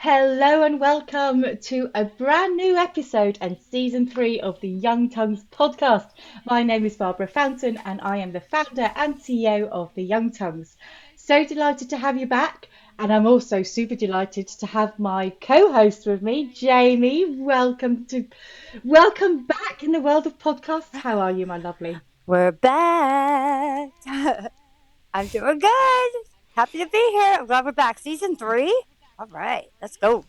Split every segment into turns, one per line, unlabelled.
Hello and welcome to a brand new episode and season three of the Young Tongues podcast. My name is Barbara Fountain and I am the founder and CEO of the Young Tongues. So delighted to have you back, and I'm also super delighted to have my co-host with me, Jamie. Welcome back in the world of podcasts. How are you, my lovely?
We're back. I'm doing good. Happy to be here. I'm glad we're back. Season three. All right, let's go.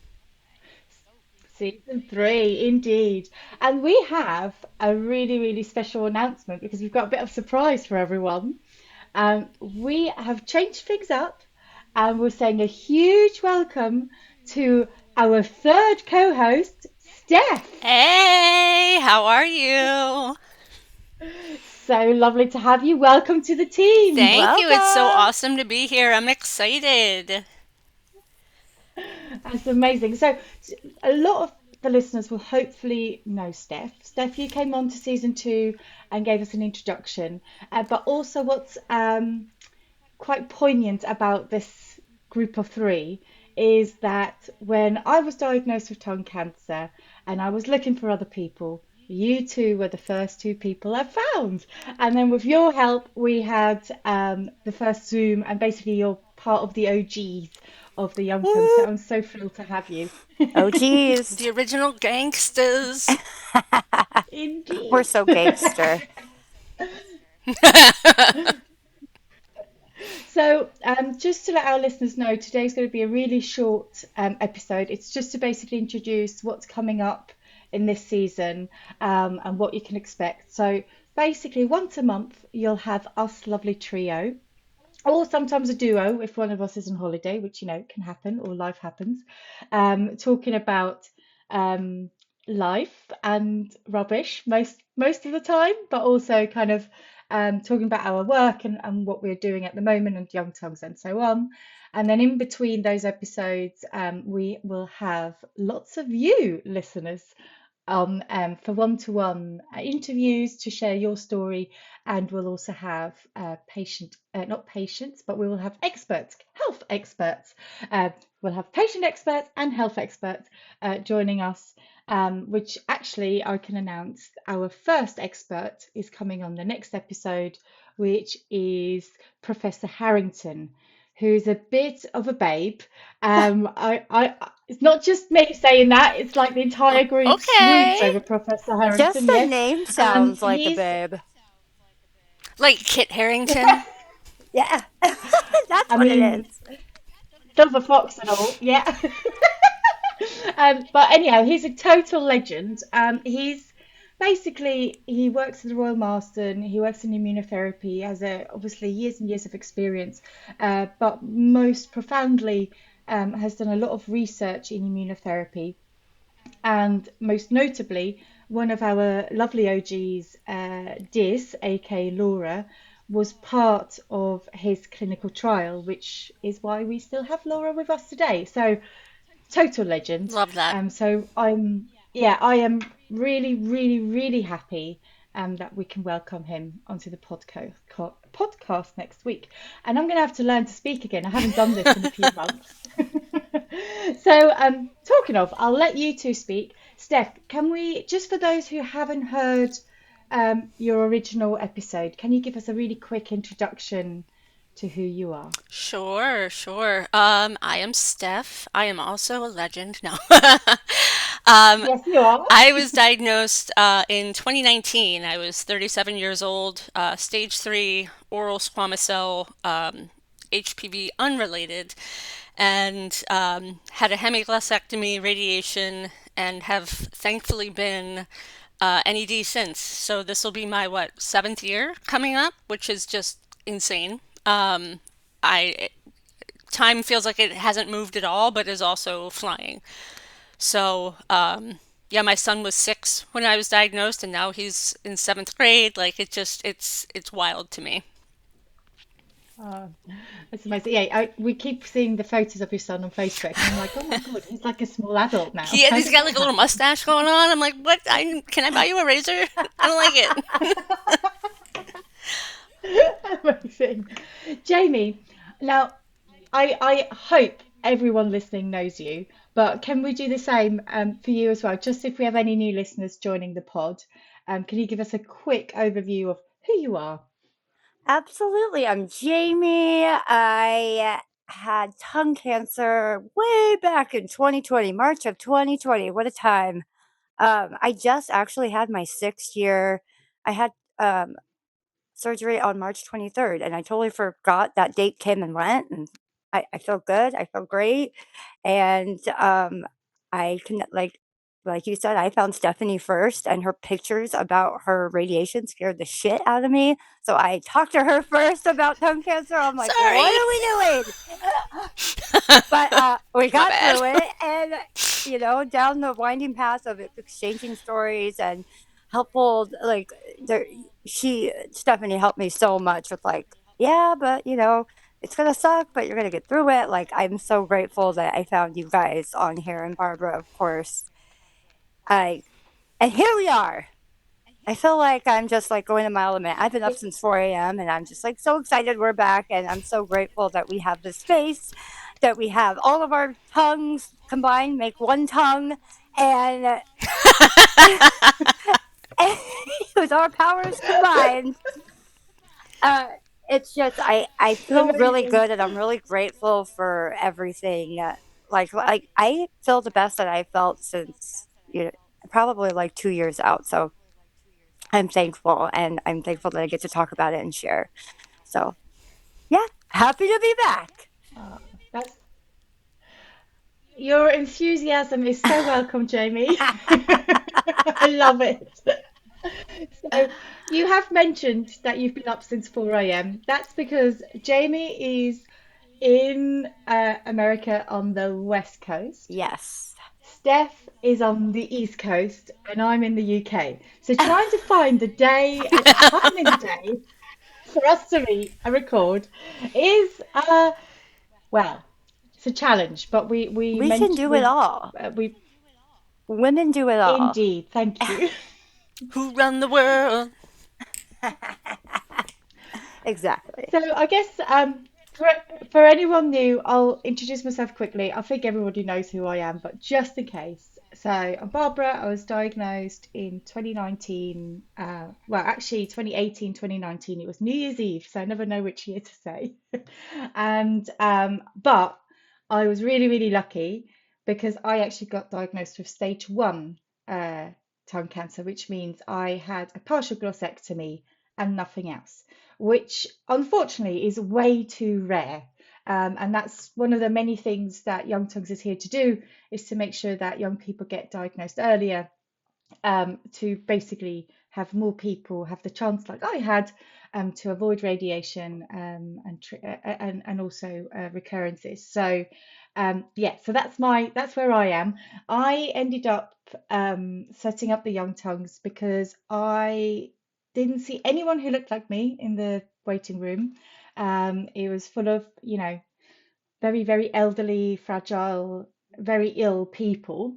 Season three, indeed. And we have a really, really special announcement because we've got a bit of surprise for everyone. We have changed things up and we're saying a huge welcome to our third co-host, Steph.
Hey, how are you?
So lovely to have you. Welcome to the team.
Thank you. It's so
Welcome.
awesome to be here. I'm excited.
That's amazing. So, a lot of the listeners will hopefully know Steph. Steph, you came on to season two and gave us an introduction. But also, what's quite poignant about this group of three is that when I was diagnosed with tongue cancer and I was looking for other people, you two were the first two people I found. And then with your help, we had the first Zoom, and basically you're part of the OGs of the Young Tongues. So
Woo.
I'm so thrilled to have you.
Oh, geez.
The original gangsters.
We're
Indeed.
so gangster.
So, just to let our listeners know, today's going to be a really short episode. It's just to basically introduce what's coming up in this season and what you can expect. So, basically, once a month, you'll have us lovely trio, or sometimes a duo if one of us is on holiday, which can happen, or life happens, talking about um, life and rubbish most of the time, but also kind of talking about our work and what we're doing at the moment and young tongues and so on. And then in between those episodes, we will have lots of you listeners on for one-to-one interviews to share your story, and we'll also have not patients, but we will have experts, health experts. We'll have patient experts and health experts joining us, which actually I can announce our first expert is coming on the next episode, which is Professor Harrington, who's a bit of a babe. It's not just me saying that, it's like the entire group swoops
Okay.
over Professor
Just
Harrington,
the
yes.
name sounds like a
He's
babe.
Like Kit Harrington.
Yeah, that's
I
what it
mean,
is.
silver fox and all, yeah. But anyhow, he's a total legend. He works at the Royal Marsden. He works in immunotherapy. He has obviously years and years of experience, but most profoundly has done a lot of research in immunotherapy. And most notably, one of our lovely OGs, Dis, aka Laura, was part of his clinical trial, which is why we still have Laura with us today. So total legend.
Love that.
Yeah, I am really, really, really happy that we can welcome him onto the podcast next week. And I'm going to have to learn to speak again. I haven't done this in a few months. So, talking of, I'll let you two speak. Steph, can we, just for those who haven't heard your original episode, can you give us a really quick introduction to who you are?
Sure, sure. I am Steph. I am also a legend. No.
Yes, you are.
I was diagnosed in 2019. I was 37 years old, stage 3 oral squamous cell, HPV unrelated, and had a hemiglossectomy, radiation, and have thankfully been NED since. So this will be my, what, seventh year coming up, which is just insane. I Time feels like it hasn't moved at all, but is also flying. So, yeah, my son was 6 when I was diagnosed, and now he's in 7th grade. Like it's wild to me.
Oh, that's amazing. Yeah, we keep seeing the photos of your son on Facebook, and I'm like, oh my God, he's like a small adult now. How
He's
did
got
that
like a little
happen?
mustache going on. I'm like, what? Can I buy you a razor? I don't like it.
Amazing. Jamie, now I hope everyone listening knows you, But can we do the same for you as well? Just if we have any new listeners joining the pod, can you give us a quick overview of who you are?
Absolutely. I'm Jamie. I had tongue cancer way back in 2020, March of 2020. What a time. I just actually had my 6th year. I had um, surgery on March 23rd, and I totally forgot that date came and went. And I feel good. I feel great. And I can, like you said, I found Stephanie first, and her pictures about her radiation scared the shit out of me. So I talked to her first about tongue cancer. I'm like, what
Sorry.
are we doing? But we
My
got
bad.
through it, and down the winding path of exchanging stories and helpful, like there, she Stephanie helped me so much with like, yeah, but it's gonna suck, but you're gonna get through it. Like I'm so grateful that I found you guys on here, and Barbara, of course. I and here we are. I feel like I'm just like going a mile a minute. I've been up since 4 a.m. and I'm just like so excited we're back. And I'm so grateful that we have this space, that we have all of our tongues combined, make one tongue. And, and with our powers combined, uh, it's just, I feel really
Amazing.
good and I'm really grateful for everything. Like I feel the best that I felt since, probably like 2 years out. So I'm thankful, and I'm thankful that I get to talk about it and share. So, yeah, happy to be back.
Oh, that's your enthusiasm is so welcome, Jamie. I love it. So you have mentioned that you've been up since 4 a.m. That's because Jamie is in America on the West Coast.
Yes.
Steph is on the East Coast and I'm in the UK. So trying to find the day, a time in the day for us to meet and record is well, it's a challenge, but we
We can
meant
do it all.
we
Women do it all.
indeed, thank you.
Who run the world?
Exactly.
So I guess for for anyone new, I'll introduce myself quickly. I think everybody knows who I am, but just in case. So I'm Barbara. I was diagnosed in 2019. Well, actually 2018, 2019. It was New Year's Eve, so I never know which year to say. And but I was really, really lucky because I actually got diagnosed with stage one uh, tongue cancer, which means I had a partial glossectomy and nothing else, which unfortunately is way too rare. And that's one of the many things that Young Tongues is here to do, is to make sure that young people get diagnosed earlier, to basically have more people have the chance, like I had, to avoid radiation, and also recurrences. So yeah, so that's where I am. I ended up setting up the Young Tongues because I didn't see anyone who looked like me in the waiting room. It was full of, very, very elderly, fragile, very ill people,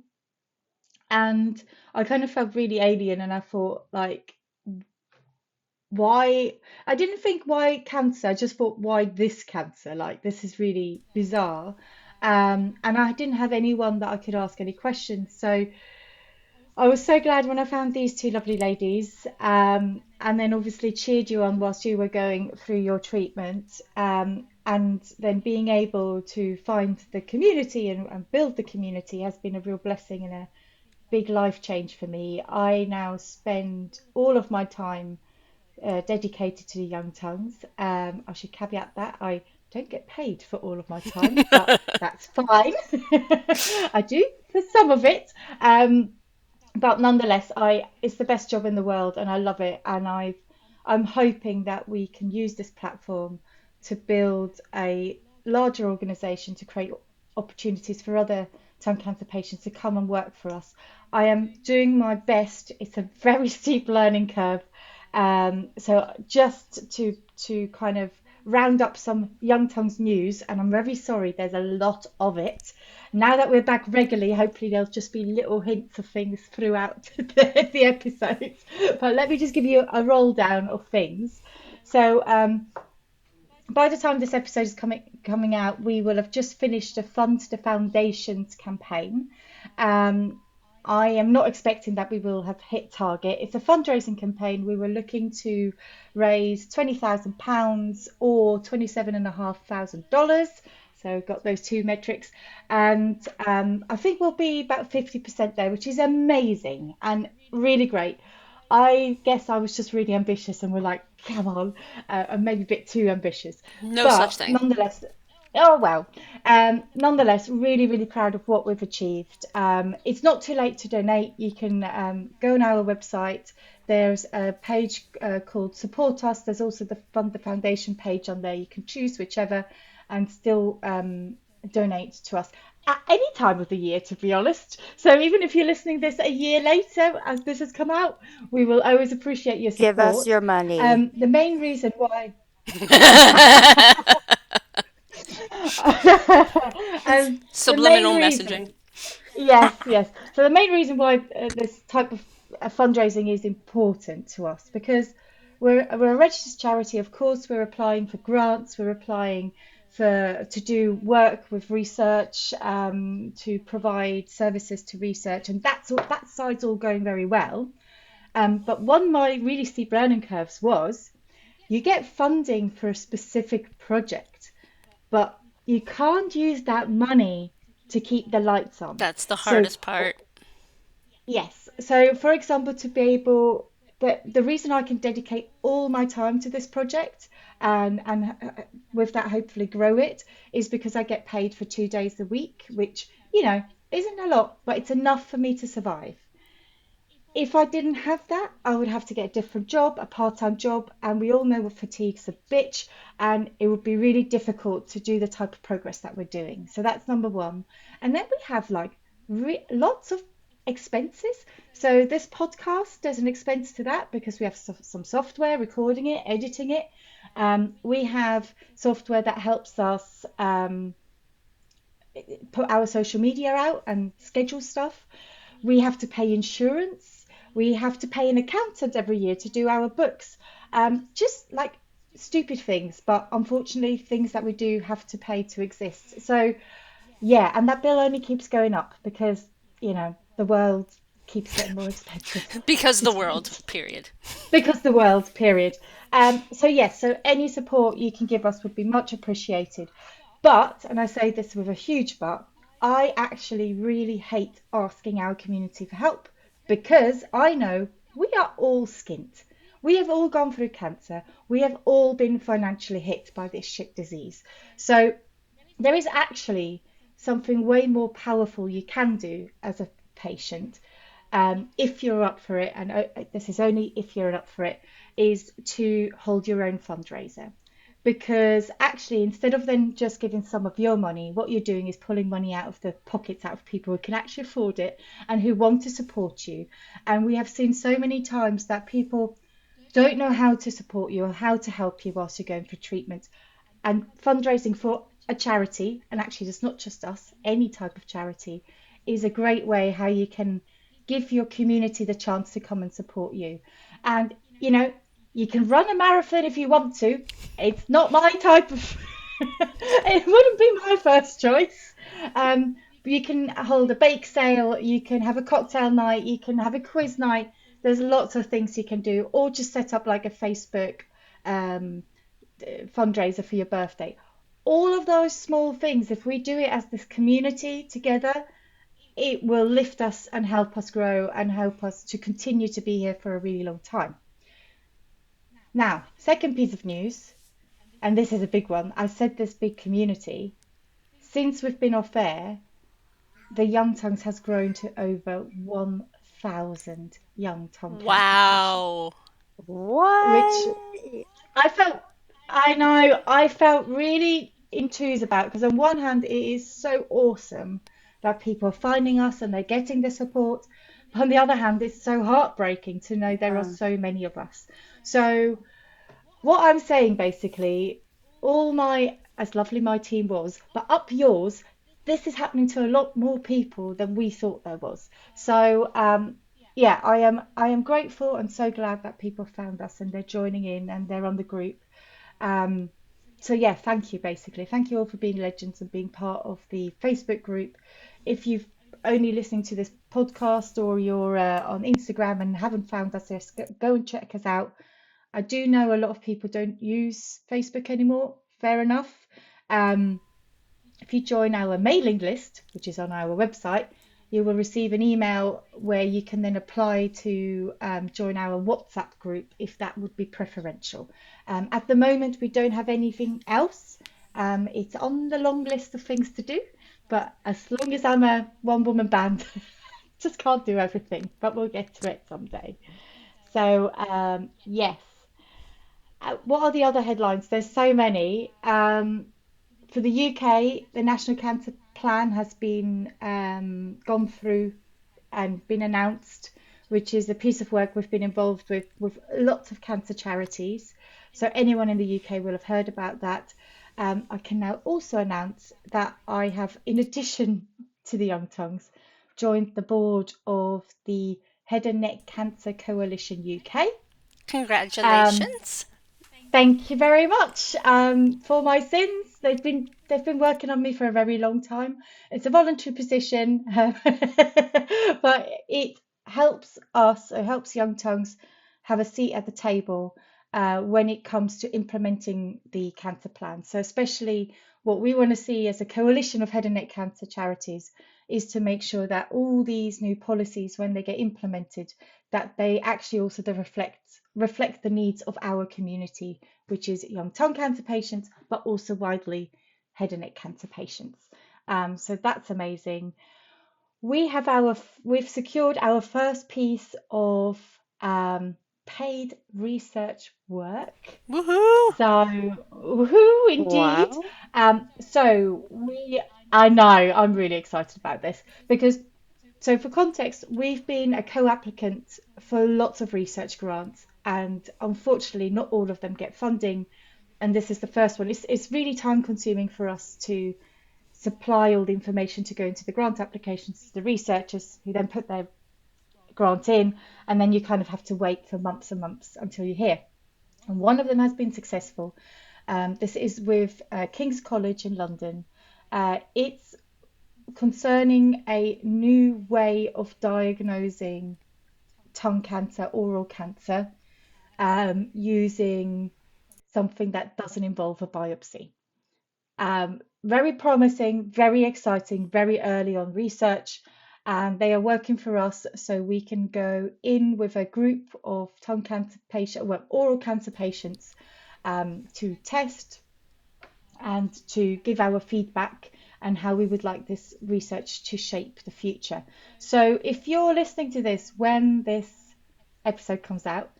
and I kind of felt really alien, and I thought, like, why? I didn't think why cancer, I just thought, why this cancer? Like, this is really bizarre. And I didn't have anyone that I could ask any questions. So I was so glad when I found these two lovely ladies, and then obviously cheered you on whilst you were going through your treatment, and then being able to find the community and build the community has been a real blessing and a big life change for me. I now spend all of my time dedicated to the Young Tongues. I should caveat that I don't get paid for all of my time, but that's fine. I do for some of it. But nonetheless, I it's the best job in the world and I love it. And I'm hoping that we can use this platform to build a larger organization to create opportunities for other tongue cancer patients to come and work for us. I am doing my best. It's a very steep learning curve. So just to kind of round up some Young Tongues news, and I'm very sorry, there's a lot of it. Now that we're back regularly, hopefully there'll just be little hints of things throughout the episodes. But let me just give you a roll down of things. So by the time this episode is coming out, we will have just finished a Fund the Foundations campaign. Um, I am not expecting that we will have hit target. It's a fundraising campaign. We were looking to raise £20,000 or $27,500. So got those two metrics, and I think we'll be about 50% there, which is amazing and really great. I guess I was just really ambitious and we're like, come on, and maybe a bit too ambitious.
No such
But
thing.
nonetheless, oh well, nonetheless, really, really proud of what we've achieved. It's not too late to donate. You can go on our website. There's a page called Support Us. There's also the Fund the Foundation page on there. You can choose whichever and still donate to us at any time of the year, to be honest. So even if you're listening this a year later, as this has come out, we will always appreciate your
Give us
support.
your money.
The main reason why, the main
Subliminal
reason,
messaging.
yes, yes. So the main reason why this type of fundraising is important to us because we're a registered charity. Of course, we're applying for grants. We're applying for to do work with research, to provide services to research, and that side's all going very well. But one of my really steep learning curves was you get funding for a specific project, but you can't use that money to keep the lights on.
That's the
So,
hardest part.
yes. So, for example, to be able, the reason I can dedicate all my time to this project and with that hopefully grow it is because I get paid for 2 days a week, which, isn't a lot, but it's enough for me to survive. If I didn't have that, I would have to get a different job, a part-time job, and we all know what fatigue's a bitch, and it would be really difficult to do the type of progress that we're doing. So that's number one. And then we have like lots of expenses. So this podcast, there's an expense to that because we have some software recording it, editing it. We have software that helps us put our social media out and schedule stuff. We have to pay insurance. We have to pay an accountant every year to do our books. Just like stupid things, but unfortunately, things that we do have to pay to exist. So, yeah, and that bill only keeps going up because, the world keeps getting more expensive.
Because the
It's,
world,
it's
period.
because the world, period. So yes, so any support you can give us would be much appreciated. But, and I say this with a huge but, I actually really hate asking our community for help because I know we are all skint. We have all gone through cancer. We have all been financially hit by this shit disease. So there is actually something way more powerful you can do as a patient, if you're up for it, and this is only if you're up for it, is to hold your own fundraiser. Because actually, instead of then just giving some of your money, what you're doing is pulling money out of the pockets out of people who can actually afford it and who want to support you. And we have seen so many times that people don't know how to support you or how to help you whilst you're going for treatment. And fundraising for a charity, and actually it's not just us, any type of charity, is a great way how you can give your community the chance to come and support you. And you can run a marathon if you want to. It's not my type of it wouldn't be my first choice. But you can hold a bake sale, you can have a cocktail night, you can have a quiz night. There's lots of things you can do, or just set up like a Facebook um, fundraiser for your birthday. All of those small things, if we do it as this community together, it will lift us and help us grow and help us to continue to be here for a really long time. Now, second piece of news, and this is a big one. I said this big community. Since we've been off air, the Young Tongues has grown to over 1,000 young tongue cancer patients,
Wow.
which
What?
I felt, I know, I felt really enthused about because on one hand, it is so awesome that people are finding us and they're getting the support. But on the other hand, it's so heartbreaking to know there are
Yeah.
so many of us. So, what I'm saying basically, as lovely my team was, but up yours, this is happening to a lot more people than we thought there was. So, yeah, I am grateful and so glad that people found us and they're joining in and they're on the group. Um, So yeah, thank you basically. Thank you all for being legends and being part of the Facebook group. If you've only listening to this podcast or you're on Instagram and haven't found us, just go and check us out. I do know a lot of people don't use Facebook anymore. Fair enough. Um, if you join our mailing list, which is on our website, you will receive an email where you can then apply to join our WhatsApp group if that would be preferential. At the moment, we don't have anything else. It's on the long list of things to do, but as long as I'm a one woman band, just can't do everything, but we'll get to it someday. So, yes. What are the other headlines? There's so many. For the UK, the National Cancer Plan has been gone through and been announced, which is a piece of work we've been involved with lots of cancer charities. So anyone in the UK will have heard about that. I can now also announce that I have, in addition to the Young Tongues, joined the board of the Head and Neck Cancer Coalition UK. Um,
Congratulations.
Thank you very much for my sins. They've been working on me for a very long time. It's a voluntary position, but it helps us, it helps Young Tongues have a seat at the table when it comes to implementing the cancer plan. So especially what we want to see as a coalition of head and neck cancer charities is to make sure that all these new policies, when they get implemented, that they actually also reflect the needs of our community, which is young tongue cancer patients, but also widely head and neck cancer patients. So that's amazing. We've secured our first piece of paid research work.
Woohoo!
So, woohoo, indeed.
Wow.
So I know, I'm really excited about this because, so for context, we've been a co-applicant for lots of research grants, and unfortunately, not all of them get funding. And this is the first one. It's really time consuming for us to supply all the information to go into the grant applications to the researchers who then put their grant in, and then you kind of have to wait for months and months until you hear. And one of them has been successful. This is with King's College in London. It's concerning a new way of diagnosing tongue cancer, oral cancer, using something that doesn't involve a biopsy. Very promising, very exciting, very early on research. And they are working for us so we can go in with a group of tongue cancer patients, well, oral cancer patients, to test and to give our feedback and how we would like this research to shape the future. So if you're listening to this when this episode comes out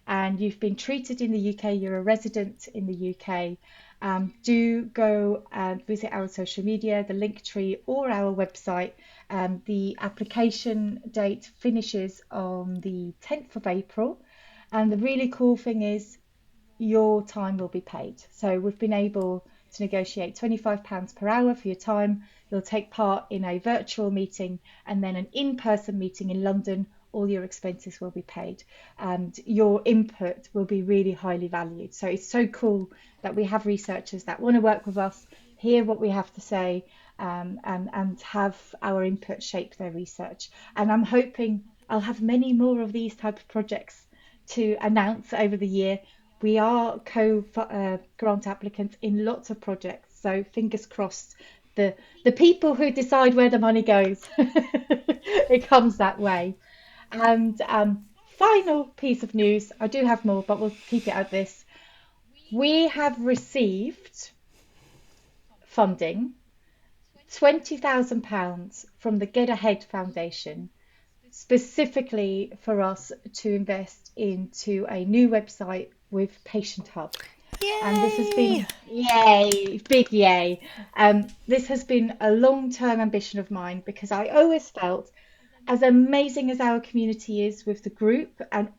and you've been treated in the UK, you're a resident in the UK, do go and visit our social media, the link tree, or our website. The application date finishes on the 10th of April. And the really cool thing is your time will be paid. So we've been able to negotiate £25 per hour for your time. You'll take part in a virtual meeting and then an in-person meeting in London. All your expenses will be paid and your input will be really highly valued. So it's so cool that we have researchers that want to work with us, hear what we have to say, and have our input shape their research. And I'm hoping I'll have many more of these type of projects to announce over the year. We are co-grant applicants in lots of projects, so fingers crossed. The people who decide where the money goes, it comes that way. And final piece of news, I do have more, but we'll keep it at this. We have received funding, £20,000 from the Get Ahead Foundation, specifically for us to invest into a new website with Patient Hub. And this has
Yay!
been, yay, big yay. This has been a long-term ambition of mine because I always felt, as amazing as our community is with the group, and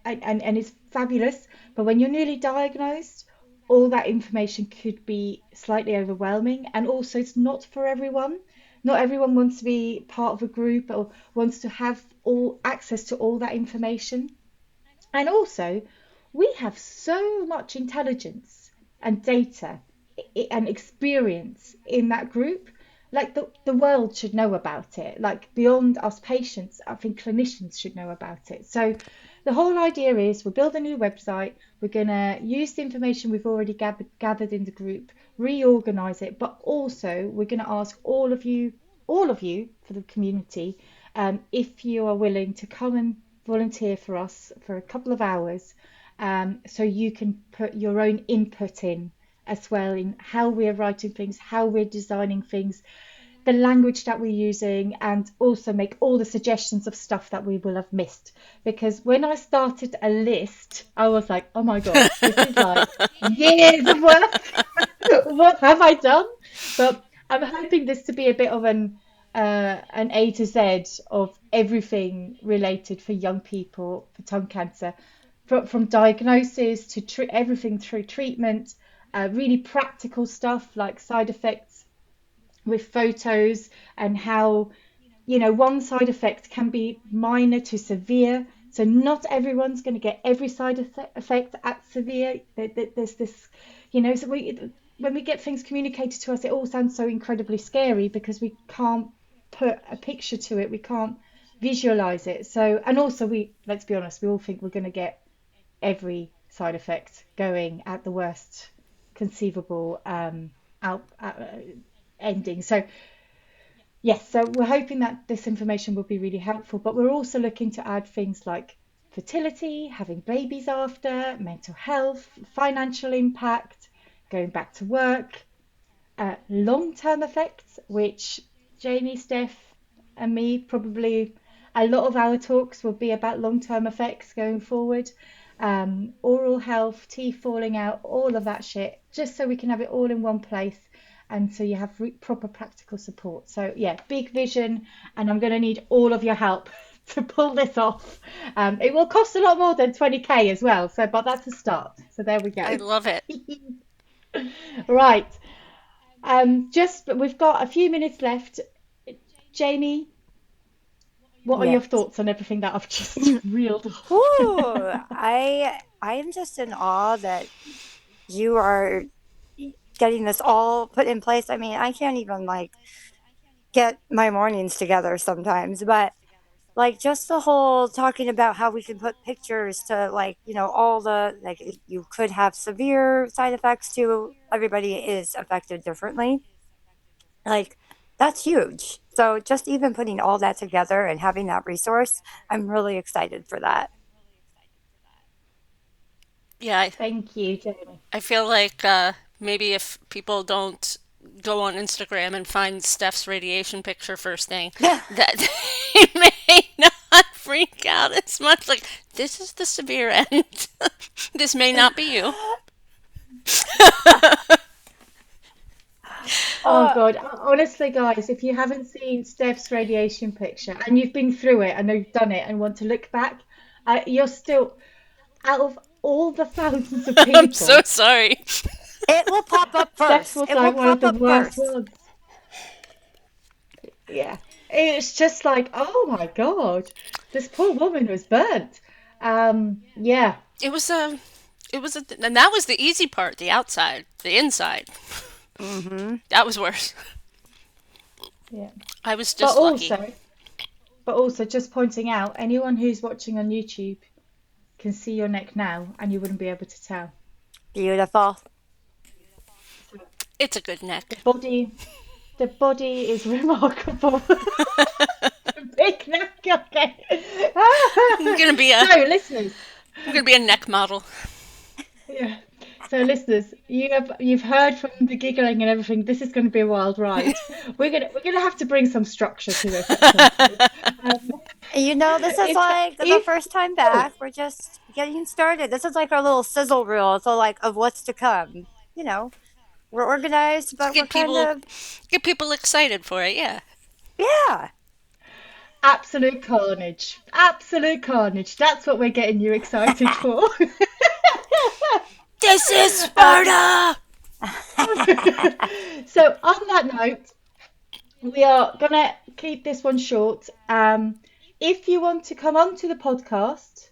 it's fabulous, but when you're newly diagnosed, all that information could be slightly overwhelming. And also, it's not for everyone. Not everyone wants to be part of a group or wants to have all access to all that information. And also, we have so much intelligence and data and experience in that group, like the world should know about it. Like beyond us patients, I think clinicians should know about it. So the whole idea is we'll build a new website. We're going to use the information we've already gathered in the group, reorganize it, but also we're going to ask all of you for the community, if you are willing to come and volunteer for us for a couple of hours, so you can put your own input in as well in how we're writing things, how we're designing things, the language that we're using, and also make all the suggestions of stuff that we will have missed. Because when I started a list, I was like, oh my God, this is like years of work. What have I done? But I'm hoping this to be a bit of an A to Z of everything related for young people for tongue cancer, from diagnosis to everything through treatment, really practical stuff like side effects with photos, and how, one side effect can be minor to severe. So not everyone's going to get every side effect at severe. There's this, so when we get things communicated to us, it all sounds so incredibly scary because we can't put a picture to it. We can't visualize it. So, and also let's be honest, we all think we're going to get every side effect going at the worst conceivable out ending. So yes, so we're hoping that this information will be really helpful, but we're also looking to add things like fertility, having babies after, mental health, financial impact, going back to work, long-term effects, which Jamie, Steph, and me probably a lot of our talks will be about long-term effects going forward. Oral health, teeth falling out, all of that shit, just so we can have it all in one place and so you have proper practical support. So yeah, big vision, and I'm going to need all of your help to pull this off. It will cost a lot more than 20k as well, so but that's a start. So there we
I
go.
love it.
Right. Just we've got a few minutes left. Jamie, what are your
Yes.
thoughts on everything that I've just reeled off?
Ooh, I am just in awe that you are getting this all put in place. I mean, I can't even like get my mornings together sometimes, but like just the whole talking about how we can put pictures to like, all the like you could have severe side effects too. Everybody is affected differently. Like that's huge. So just even putting all that together and having that resource, I'm really excited for that.
Yeah,
Thank you, Jamie.
I feel like maybe if people don't go on Instagram and find Steph's radiation picture first thing, that they may not freak out as much. Like, this is the severe end. This may not be you.
Oh
uh,
God, honestly, guys, if you haven't seen Steph's radiation picture and you've been through it and you've done it and want to look back, you're still out of all the thousands of
I'm so
people.
sorry.
it will pop up
Steph's
first.
was
It will
like one of
pop
the
up
worst
first.
ones. Yeah, it's just like, oh my God, this poor woman was burnt. Yeah,
It was and that was the easy part, the outside, the inside.
Mm-hmm.
That was worse.
yeah.
I was
But
just lucky.
also, but also, just pointing out, anyone who's watching on YouTube can see your neck now, and you wouldn't be able to tell.
Beautiful.
So
It's a good
the
neck.
body, the body is remarkable. Big neck, okay.
I'm gonna be
So,
a
listeners,
I'm gonna be a neck model.
yeah. So, listeners, you've heard from the giggling and everything. This is going to be a wild ride. We're gonna have to bring some structure to this at some point. Um,
This is
if
like the
if
first time
oh,
back. We're just getting started. This is like our little sizzle reel. So like of what's to come. You know, we're organized, but we're
Get
kind
people
of
get people excited for it. Yeah.
yeah.
absolute carnage, absolute carnage. That's what we're getting you excited for.
This is
Um,
Sparta.
so, on that note, we are gonna keep this one short. If you want to come onto the podcast,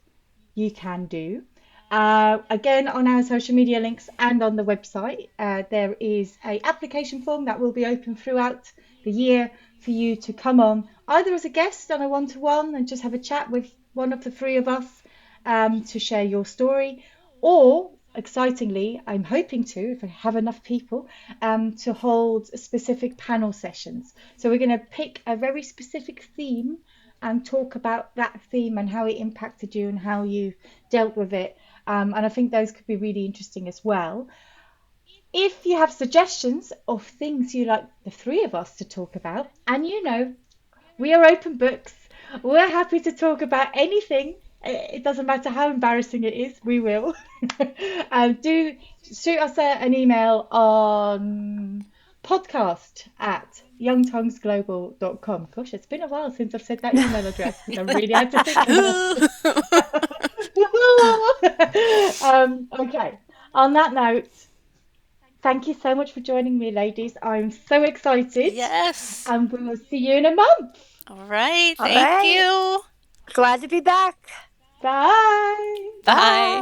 you can do. Again, on our social media links and on the website, there is a application form that will be open throughout the year for you to come on either as a guest on a one-to-one and just have a chat with one of the three of us to share your story, or excitingly, I'm hoping to, if I have enough people, to hold specific panel sessions. So we're going to pick a very specific theme and talk about that theme and how it impacted you and how you dealt with it. And I think those could be really interesting as well. If you have suggestions of things you like the three of us to talk about, and we are open books, we're happy to talk about anything. It doesn't matter how embarrassing it is, we will. Do shoot us an email on podcast@youngtonguesglobal.com. Gosh, it's been a while since I've said that email address because I really had to think about it. Okay. On that note, thank you so much for joining me, ladies. I'm so excited,
Yes.
and we will see you in a month.
All right.
All
Thank
right.
you.
Glad to be back.
Bye.
Bye.